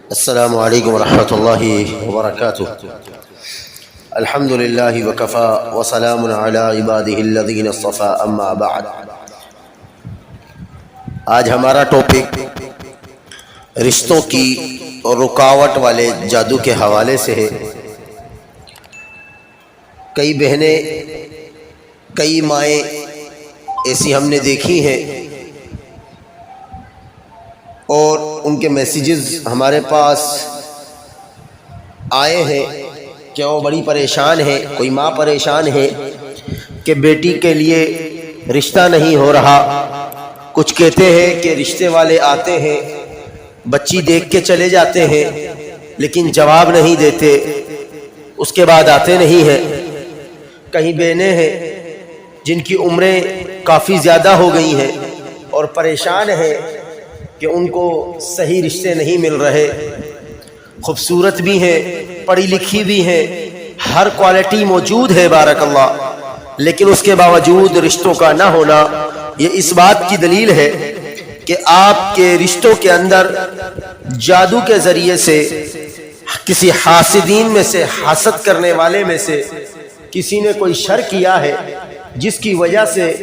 السلام علیکم ورحمۃ اللہ وبرکاتہ۔ الحمد للہ وکفا وسلام علی عبادہ الذین اصطفیٰ، اما بعد۔ آج ہمارا ٹاپک رشتوں کی رکاوٹ والے جادو کے حوالے سے ہے۔ کئی بہنیں، کئی مائیں ایسی ہم نے دیکھی ہیں اور ان کے میسیجز ہمارے پاس آئے ہیں کہ وہ بڑی پریشان ہے۔ کوئی ماں پریشان ہے کہ بیٹی کے لیے رشتہ نہیں ہو رہا۔ کچھ کہتے ہیں کہ رشتے والے آتے ہیں، بچی دیکھ کے چلے جاتے ہیں لیکن جواب نہیں دیتے، اس کے بعد آتے نہیں ہیں۔ کہیں بہنیں ہیں جن کی عمریں کافی زیادہ ہو گئی ہیں اور پریشان ہیں کہ ان کو صحیح رشتے نہیں مل رہے۔ خوبصورت بھی ہیں، پڑھی لکھی بھی ہیں، ہر کوالٹی موجود ہے بارک اللہ، لیکن اس کے باوجود رشتوں کا نہ ہونا یہ اس بات کی دلیل ہے کہ آپ کے رشتوں کے اندر جادو کے ذریعے سے کسی حاسدین میں سے، حسد کرنے والے میں سے کسی نے کوئی شر کیا ہے، جس کی وجہ سے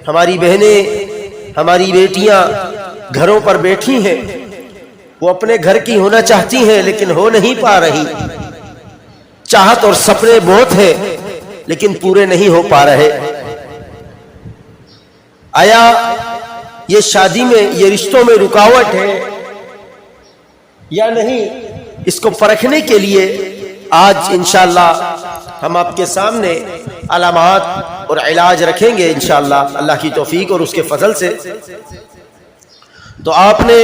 ہماری بہنیں، ہماری بیٹیاں گھروں پر بیٹھی ہیں۔ وہ اپنے گھر کی ہونا چاہتی ہیں لیکن ہو نہیں پا رہی۔ چاہت اور سپنے بہت ہیں لیکن پورے نہیں ہو پا رہے۔ آیا یہ شادی میں، یہ رشتوں میں رکاوٹ ہے یا نہیں، اس کو پرکھنے کے لیے آج انشاءاللہ ہم آپ کے سامنے علامات اور علاج رکھیں گے انشاءاللہ، اللہ کی توفیق اور اس کے فضل سے۔ تو آپ نے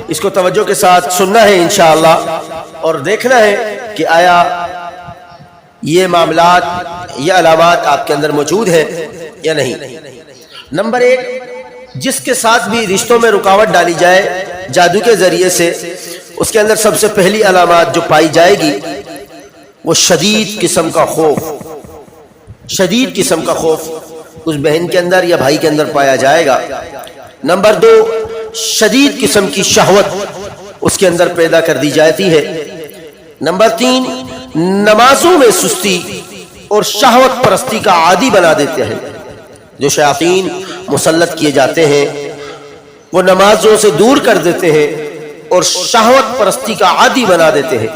اس کو توجہ کے ساتھ سننا ہے انشاءاللہ اور دیکھنا ہے کہ آیا یہ معاملات، یہ علامات آپ کے اندر موجود ہیں یا نہیں۔ نمبر 1، جس کے ساتھ بھی رشتوں میں رکاوٹ ڈالی جائے جادو کے ذریعے سے، اس کے اندر سب سے پہلی علامات جو پائی جائے گی وہ شدید قسم کا خوف، شدید قسم کا خوف اس بہن کے اندر یا بھائی کے اندر پایا جائے گا۔ نمبر 2، شدید قسم کی شہوت اس کے اندر پیدا کر دی جاتی ہے۔ نمبر 3، نمازوں میں سستی اور شہوت پرستی کا عادی بنا دیتے ہیں۔ جو شیاطین مسلط کیے جاتے ہیں وہ نمازوں سے دور کر دیتے ہیں اور شہوت پرستی کا عادی بنا دیتے ہیں۔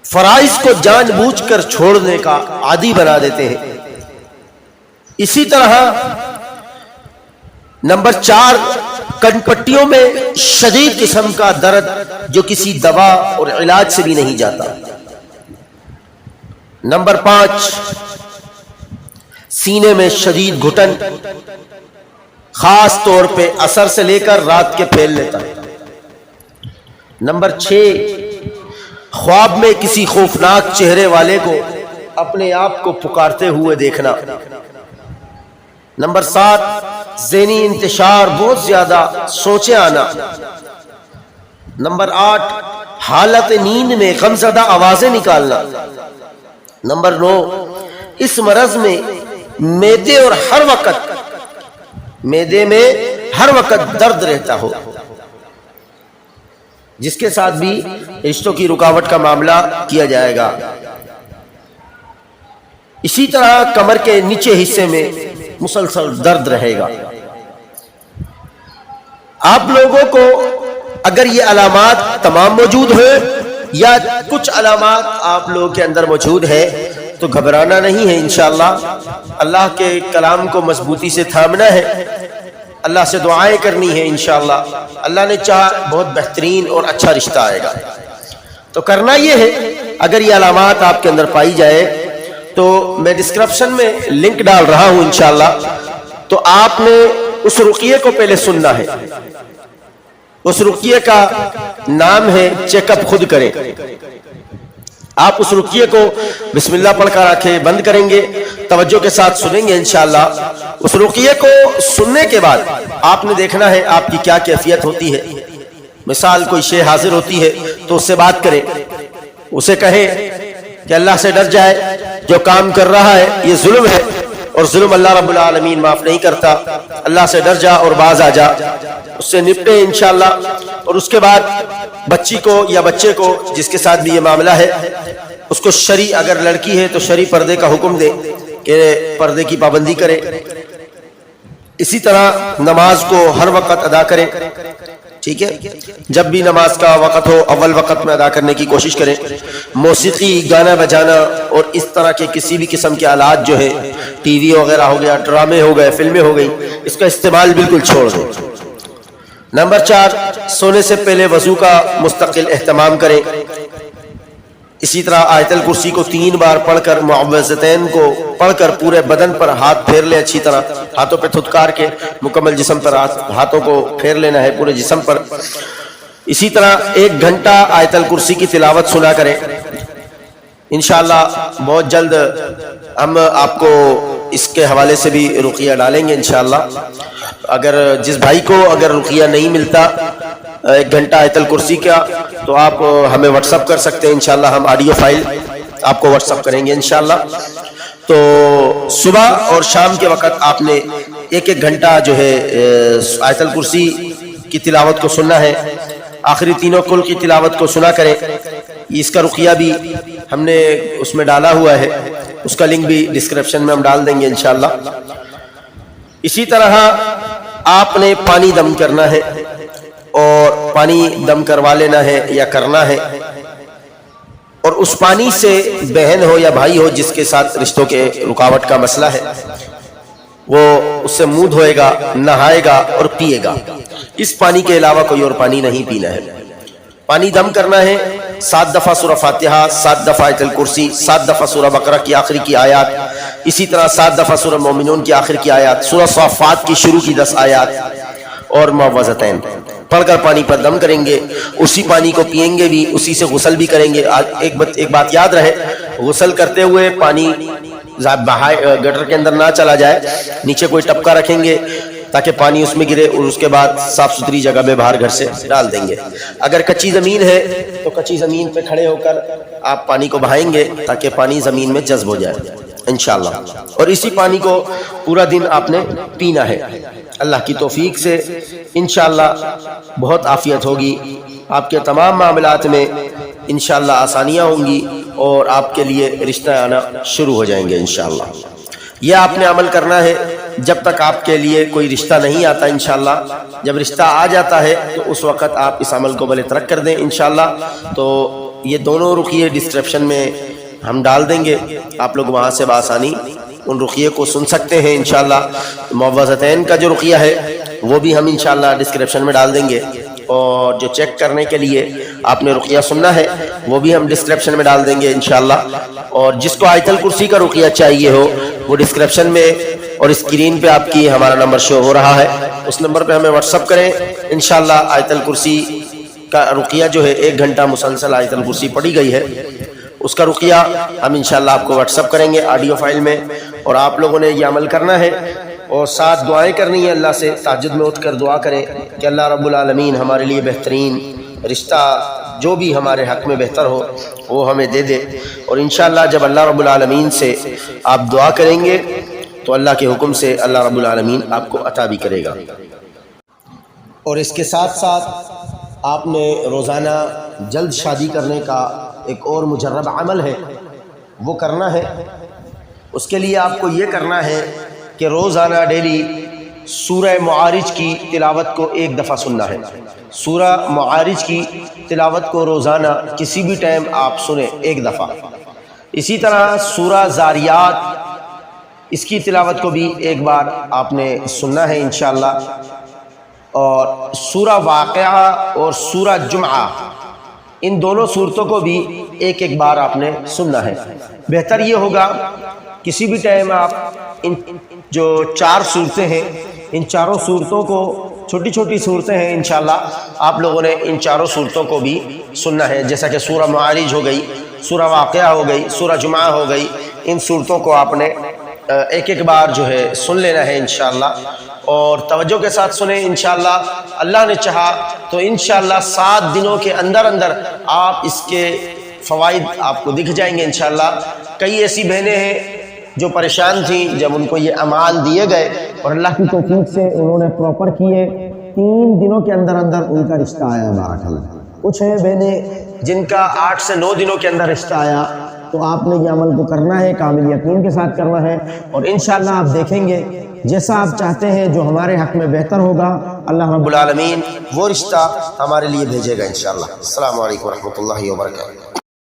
فرائض کو جان بوجھ کر چھوڑنے کا عادی بنا دیتے ہیں۔ اسی طرح نمبر 4، کن پٹیوں میں شدید قسم کا درد جو کسی دوا اور علاج سے بھی نہیں جاتا۔ نمبر 5، سینے میں شدید گھٹن، خاص طور پہ عصر سے لے کر رات کے پھیلنے تک۔ نمبر 6، خواب میں کسی خوفناک چہرے والے کو اپنے آپ کو پکارتے ہوئے دیکھنا۔ نمبر 7، ذہنی انتشار بہت زیادہ، سوچیں آنا۔ نمبر 8، حالت نیند میں غمزدہ آوازیں نکالنا۔ نمبر 9، اس مرض میں معدے اور ہر وقت، معدے میں ہر وقت درد رہتا ہو، جس کے ساتھ بھی رشتوں کی رکاوٹ کا معاملہ کیا جائے گا۔ اسی طرح کمر کے نیچے حصے میں مسلسل درد رہے گا۔ آپ لوگوں کو اگر یہ علامات تمام موجود ہیں یا کچھ علامات آپ لوگوں کے اندر موجود ہے تو گھبرانا نہیں ہے انشاءاللہ۔ اللہ کے کلام کو مضبوطی سے تھامنا ہے، اللہ سے دعائیں کرنی ہے انشاءاللہ۔ اللہ نے چاہا بہت بہترین اور اچھا رشتہ آئے گا۔ تو کرنا یہ ہے، اگر یہ علامات آپ کے اندر پائی جائے تو میں ڈسکرپشن میں لنک ڈال رہا ہوں انشاءاللہ، تو آپ نے اس رقیے کو پہلے سننا ہے۔ اس رقیے کا نام ہے چیک اپ خود کریں۔ آپ اس رقیے کو بسم اللہ پڑھ کر آنکھیں بند کریں گے، توجہ کے ساتھ سنیں گے انشاءاللہ۔ اس رقیے کو سننے کے بعد آپ نے دیکھنا ہے آپ کی کیا کیفیت ہوتی ہے۔ مثال کوئی شے حاضر ہوتی ہے تو اس سے بات کریں، اسے کہیں کہ اللہ سے ڈر جائے، جو کام کر رہا ہے یہ ظلم ہے، اور ظلم اللہ رب العالمین معاف نہیں کرتا. اللہ سے ڈر جا اور باز آ جا, اس سے نپٹے انشاءاللہ. اور اس کے بعد بچی کو یا بچے کو جس کے ساتھ بھی یہ معاملہ ہے, اس کو شرعی, اگر لڑکی ہے تو شرعی پردے کا حکم دے کہ پردے کی پابندی کرے. اسی طرح نماز کو ہر وقت ادا کرے, ٹھیک ہے, جب بھی نماز کا وقت ہو اول وقت میں ادا کرنے کی کوشش کریں. موسیقی, گانا بجانا اور اس طرح کے کسی بھی قسم کے آلات جو ہے, ٹی وی وغیرہ ہو گیا, ڈرامے ہو گئے, فلمیں ہو گئی, اس کا استعمال بالکل چھوڑ دیں. نمبر 4, سونے سے پہلے وضو کا مستقل اہتمام کریں. اسی طرح آیت الکرسی کو 3 بار پڑھ کر, معوذتین کو پڑھ کر پورے بدن پر ہاتھ پھیر لیں اچھی طرح, ہاتھوں پہ تھتکار کے مکمل جسم پر ہاتھوں کو پھیر لینا ہے پورے جسم پر. اسی طرح 1 گھنٹہ آیت الکرسی کی تلاوت سنا کریں. انشاءاللہ بہت جلد ہم آپ کو اس کے حوالے سے بھی رقیہ ڈالیں گے انشاءاللہ. اگر جس بھائی کو اگر رقیہ نہیں ملتا 1 گھنٹہ آیت الکرسی کا, تو آپ ہمیں واٹس اپ کر سکتے ہیں انشاءاللہ. ہم آڈیو فائل آپ کو واٹس اپ کریں گے انشاءاللہ. تو صبح اور شام کے وقت آپ نے 1 گھنٹہ جو ہے آیت الکرسی کی تلاوت کو سننا ہے. آخری تینوں کل کی تلاوت کو سنا کریں. اس کا رقیہ بھی ہم نے اس میں ڈالا ہوا ہے, اس کا لنک بھی ڈسکرپشن میں ہم ڈال دیں گے انشاءاللہ. اسی طرح آپ نے پانی دم کرنا ہے, اور پانی دم کروا لینا ہے یا کرنا ہے, اور اس پانی سے بہن ہو یا بھائی ہو جس کے ساتھ رشتوں کے رکاوٹ کا مسئلہ ہے, وہ اس سے منہ دھوئے گا, نہائے گا اور پیے گا. اس پانی کے علاوہ کوئی اور پانی نہیں پینا ہے. پانی دم کرنا ہے 7 دفعہ سورہ فاتحہ, 7 دفعہ آیت الکرسی, 7 دفعہ سورہ بقرہ کی آخری کی آیات, اسی طرح 7 دفعہ سورہ مومنون کی آخر کی آیات, سورہ صافات کی شروع کی 10 آیات اور معوذتین پڑھ کر پانی پر دم کریں گے. اسی پانی کو پئیں گے بھی, اسی سے غسل بھی کریں گے. ایک بات یاد رہے, غسل کرتے ہوئے پانی گٹر کے اندر نہ چلا جائے, نیچے کوئی ٹپکا رکھیں گے تاکہ پانی اس میں گرے, اور اس کے بعد صاف ستھری جگہ میں باہر گھر سے ڈال دیں گے. اگر کچی زمین ہے تو کچی زمین پہ کھڑے ہو کر آپ پانی کو بہائیں گے تاکہ پانی زمین میں جذب ہو جائے انشاءاللہ. اور اسی پانی کو پورا دن آپ نے پینا ہے. اللہ کی توفیق سے انشاءاللہ بہت عافیت ہوگی, آپ کے تمام معاملات میں انشاءاللہ آسانیاں ہوں گی, اور آپ کے لیے رشتہ آنا شروع ہو جائیں گے انشاءاللہ. یہ آپ نے عمل کرنا ہے جب تک آپ کے لیے کوئی رشتہ نہیں آتا انشاءاللہ. جب رشتہ آ جاتا ہے تو اس وقت آپ اس عمل کو بھلے ترک کر دیں انشاءاللہ. تو یہ دونوں رقیے ڈسکرپشن میں ہم ڈال دیں گے, آپ لوگ وہاں سے بآسانی ان رقیے کو سن سکتے ہیں انشاءاللہ. معوذتین کا جو رقیہ ہے وہ بھی ہم انشاءاللہ ڈسکرپشن میں ڈال دیں گے, اور جو چیک کرنے کے لیے آپ نے رقیہ سننا ہے وہ بھی ہم ڈسکرپشن میں ڈال دیں گے انشاءاللہ. اور جس کو آیت الکرسی کا رقیہ چاہیے ہو وہ ڈسکرپشن میں اور اسکرین پہ آپ کی ہمارا نمبر شو ہو رہا ہے, اس نمبر پہ ہمیں واٹس اپ کریں انشاءاللہ. آیت الکرسی کا رقیہ جو ہے 1 گھنٹہ مسلسل آیت الکرسی پڑھی گئی ہے, اس کا رقیہ ہم انشاءاللہ آپ کو واٹس اپ کریں گے آڈیو فائل میں. اور آپ لوگوں نے یہ عمل کرنا ہے, اور ساتھ دعائیں کرنی ہے اللہ سے. تہجد میں اٹھ کر دعا کریں کہ اللہ رب العالمین ہمارے لیے بہترین رشتہ جو بھی ہمارے حق میں بہتر ہو وہ ہمیں دے دے. اور انشاءاللہ جب اللہ رب العالمین سے آپ دعا کریں گے تو اللہ کے حکم سے اللہ رب العالمین آپ کو عطا بھی کرے گا. اور اس کے ساتھ ساتھ آپ نے روزانہ جلد شادی کرنے کا ایک اور مجرب عمل ہے, وہ کرنا ہے. اس کے لیے آپ کو یہ کرنا ہے کہ روزانہ ڈیلی سورہ معارج کی تلاوت کو 1 دفعہ سننا ہے. سورہ معارج کی تلاوت کو روزانہ کسی بھی ٹائم آپ سنیں 1 دفعہ. اسی طرح سورہ زاریات, اس کی تلاوت کو بھی 1 بار آپ نے سننا ہے انشاءاللہ. اور سورہ واقعہ اور سورہ جمعہ, ان دونوں صورتوں کو بھی 1 بار آپ نے سننا ہے. بہتر یہ ہوگا کسی بھی ٹائم آپ ان جو 4 صورتیں ہیں, ان چاروں صورتوں کو, چھوٹی چھوٹی صورتیں ہیں انشاءاللہ, آپ لوگوں نے ان چاروں صورتوں کو بھی سننا ہے. جیسا کہ سورہ معارج ہو گئی, سورہ واقعہ ہو گئی, سورہ جمعہ ہو گئی, ان صورتوں کو آپ نے 1 بار جو ہے سن لینا ہے انشاءاللہ. اور توجہ کے ساتھ سنیں انشاءاللہ. اللہ نے چاہا تو انشاءاللہ 7 دنوں کے اندر آپ اس کے فوائد آپ کو دکھ جائیں گے انشاءاللہ. کئی ایسی بہنیں ہیں جو پریشان تھیں، جب ان کو یہ اعمال دیے گئے اور اللہ کی توفیق سے انہوں نے پراپر کیے، 3 دنوں کے اندر اندر ان کا رشتہ آیا بارک اللہ۔ کچھ ہیں بہنیں جن کا 8 سے 9 دنوں کے اندر رشتہ آیا، تو آپ نے یہ عمل کو کرنا ہے، کامل یقین کے ساتھ کرنا ہے، اور انشاءاللہ آپ دیکھیں گے جیسا آپ چاہتے ہیں جو ہمارے حق میں بہتر ہوگا، اللہ رب العالمین وہ رشتہ ہمارے لیے بھیجے گا انشاءاللہ۔ السلام علیکم ورحمۃ اللہ وبرکاتہ۔